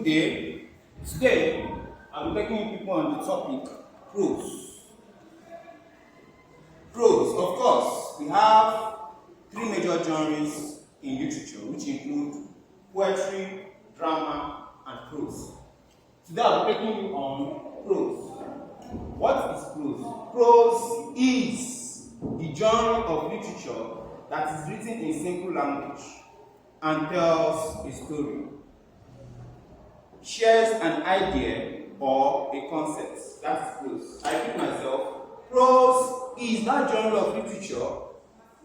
Good day. Today, I'll be taking people on the topic prose. Prose, of course, we have three major genres in literature, which include poetry, drama, and prose. Today, I'll be taking you on prose. What is prose? Prose is the genre of literature that is written in simple language and tells a story, shares an idea or a concept. That is prose. I repeat myself. Prose is that genre of literature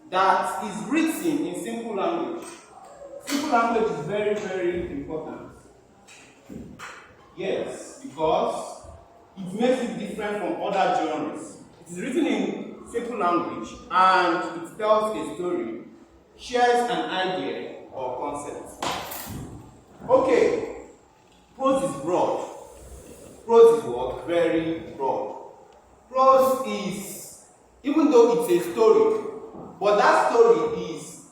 that is written in simple language. Simple language is very, very important. Yes, because it makes it different from other genres. It is written in simple language and it tells a story, shares an idea or concept. Okay. Prose is broad. Prose is what? Very broad. Prose is, even though it's a story, but that story is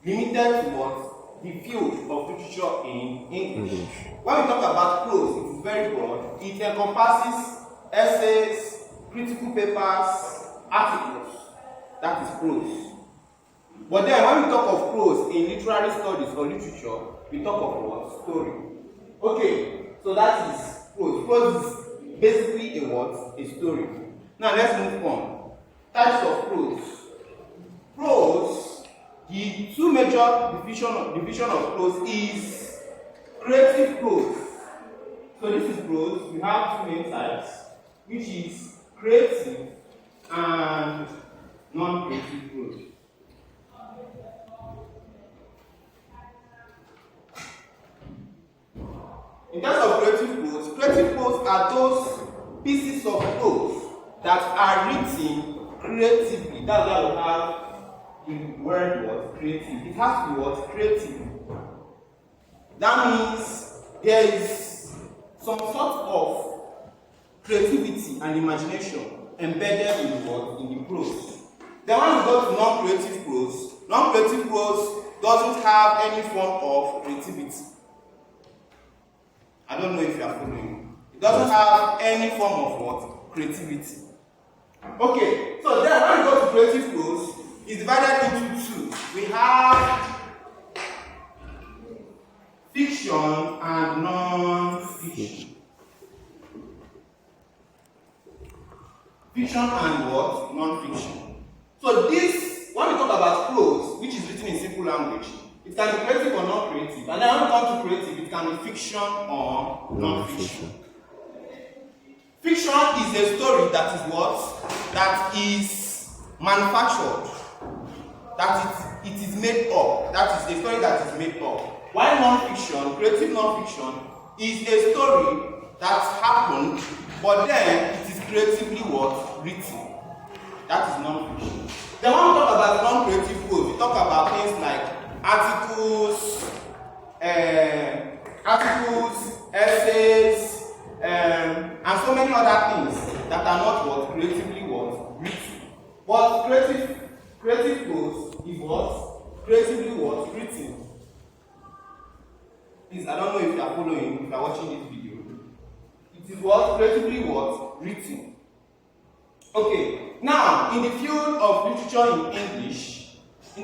limited to what? The field of literature in English. When we talk about prose, it is very broad. It encompasses essays, critical papers, articles. That is prose. But then when we talk of prose in literary studies or literature, we talk of what? Story. Okay, so that is prose. Prose is basically a what? A story. Now let's move on. Types of prose. Prose, the two major division of prose is creative prose. So this is prose. We have two main types, which is creative and non-creative prose. In terms of creative prose are those pieces of prose that are written creatively. That's why we have the word what? Creative. It has to be what? Creative. That means there is some sort of creativity and imagination embedded in the word, in the prose. Then when we go to non-creative prose doesn't have any form of creativity. I don't know if you are following. It doesn't have any form of what? Creativity. Okay, so then when we go to creative prose, it's divided into two. We have fiction and non-fiction. Fiction and what? Non-fiction. So this, when we talk about prose, which is written in simple language, it can be creative or non-creative. And then when we come to creative, it can be fiction or non-fiction. Fiction is a story that is what? That is manufactured. That it is made up. That is a story that is made up. While non-fiction, creative non-fiction, is a story that happened, but then it is creatively what? Written. That is non-fiction. Then when we talk about non-creative prose, we talk about things like articles, essays, and so many other things that are not what? Creatively what? Written. But creative prose is what? Creatively what? Written. Please, I don't know if you are following, if you are watching this video. It is what? Creatively what? Written. Okay, now in the field of literature in English, we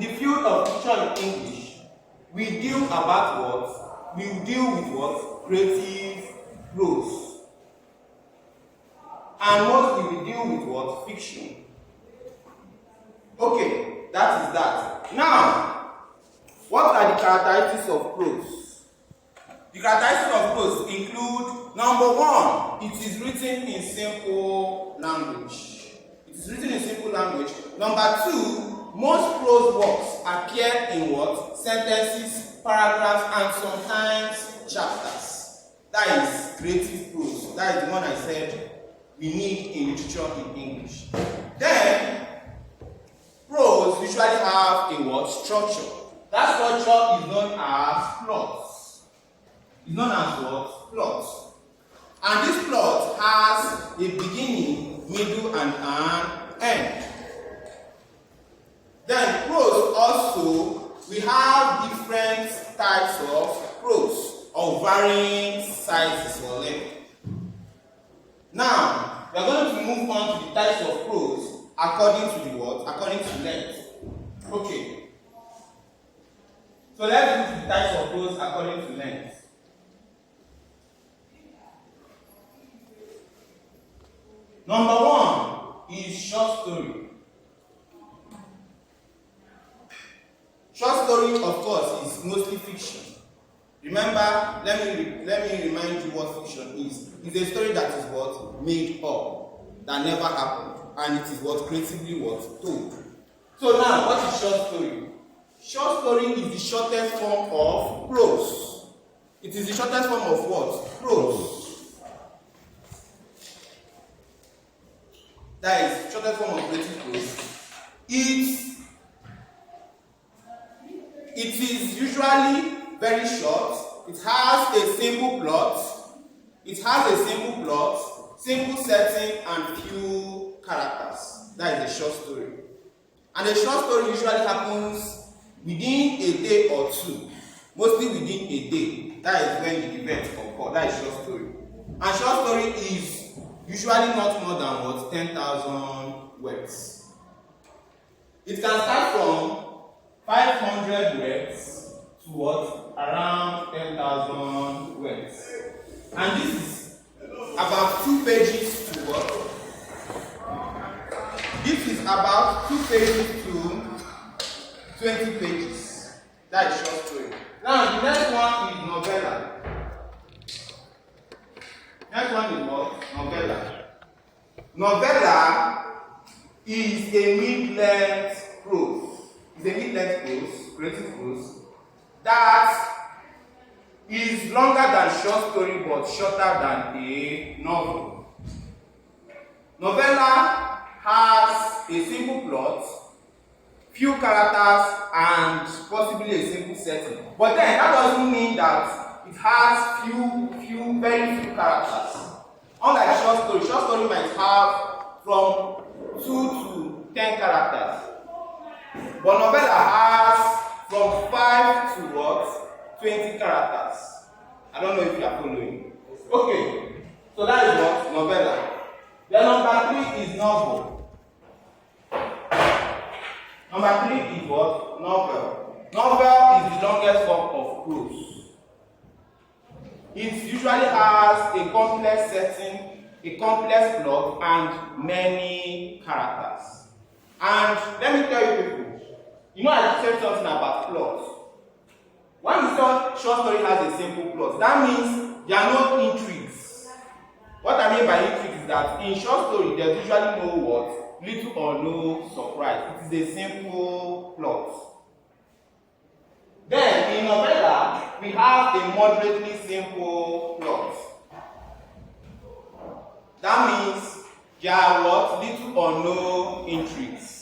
deal about what? We deal with what? Creative prose. And mostly we deal with what? Fiction. Okay, that is that. Now, what are the characteristics of prose? The characteristics of prose include, number one, it is written in simple language. It is written in simple language. Number two, most prose works appear in what? Sentences, paragraphs, and sometimes chapters. That is creative prose. That is the one I said we need in literature in English. Then, prose usually have a what? Structure. That structure is known as plots. It's known as what? Plots. And this plot has a beginning, middle, and an end. Then prose also, we have different types of prose of varying sizes or length. Now, we are going to move on to the types of prose according to the what? According to length. Okay. So let's do the types of prose according to length. Number one is short story. Short story, of course, is mostly fiction. Remember, let me remind you what fiction is. It's a story that is what? Made up, that never happened, and it is what? Creatively what? Told. So now, what is short story? Short story is the shortest form of prose. It is the shortest form of what? Prose. That is shortest form of creative prose. It is usually very short. It has a simple plot. Simple setting, and few characters. That is a short story. And a short story usually happens within a day or two. Mostly within a day. That is when the event occurs. That is short story. And short story is usually not more than what? 10,000 words. It can start from 500 words to what? Around 10,000 words. And this is about 2 pages to what? This is about 2 pages to 20 pages. That is short story. Now the next one is novella. Next one is what? Novella. Novella is a mid-length prose. It's a mid-length prose, creative prose, that is longer than short story but shorter than a novel. Novella has a simple plot, few characters, and possibly a simple setting. But then that doesn't mean that it has very few characters. Unlike short story might have from 2 to 10 characters. But novella has from 5 to what? 20 characters. I don't know if you are following. Okay, so that is what? Novella. Then number 3 is novel. Number 3 is what? Novel. Novel is the longest form of prose. It usually has a complex setting, a complex plot, and many characters. And let me tell you people, you know I said something about plot. When you say short story has a simple plot, that means there are no intrigues. What I mean by intrigue is that in short story there's usually no what? Little or no surprise. It is a simple plot. Then in novella, we have a moderately simple plot. That means there are what? Little or no intrigues.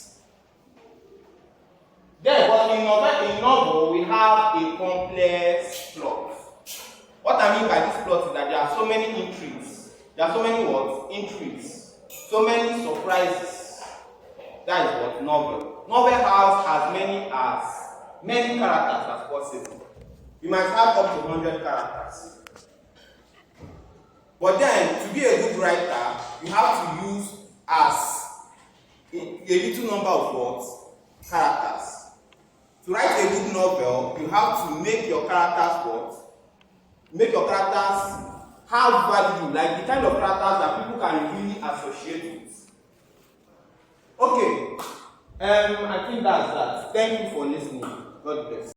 Then, but in novel, we have a complex plot. What I mean by this plot is that there are so many intrigues. There are so many what? Intrigues. So many surprises. That is what? Novel. Novel has as many characters as possible. You might have up to 100 characters. But then, to be a good writer, you have to use as a little number of what? Characters. To write a good novel, you have to make your characters what? Make your characters have value, like the kind of characters that people can really associate with. Okay, I think that's that. Thank you for listening. God bless.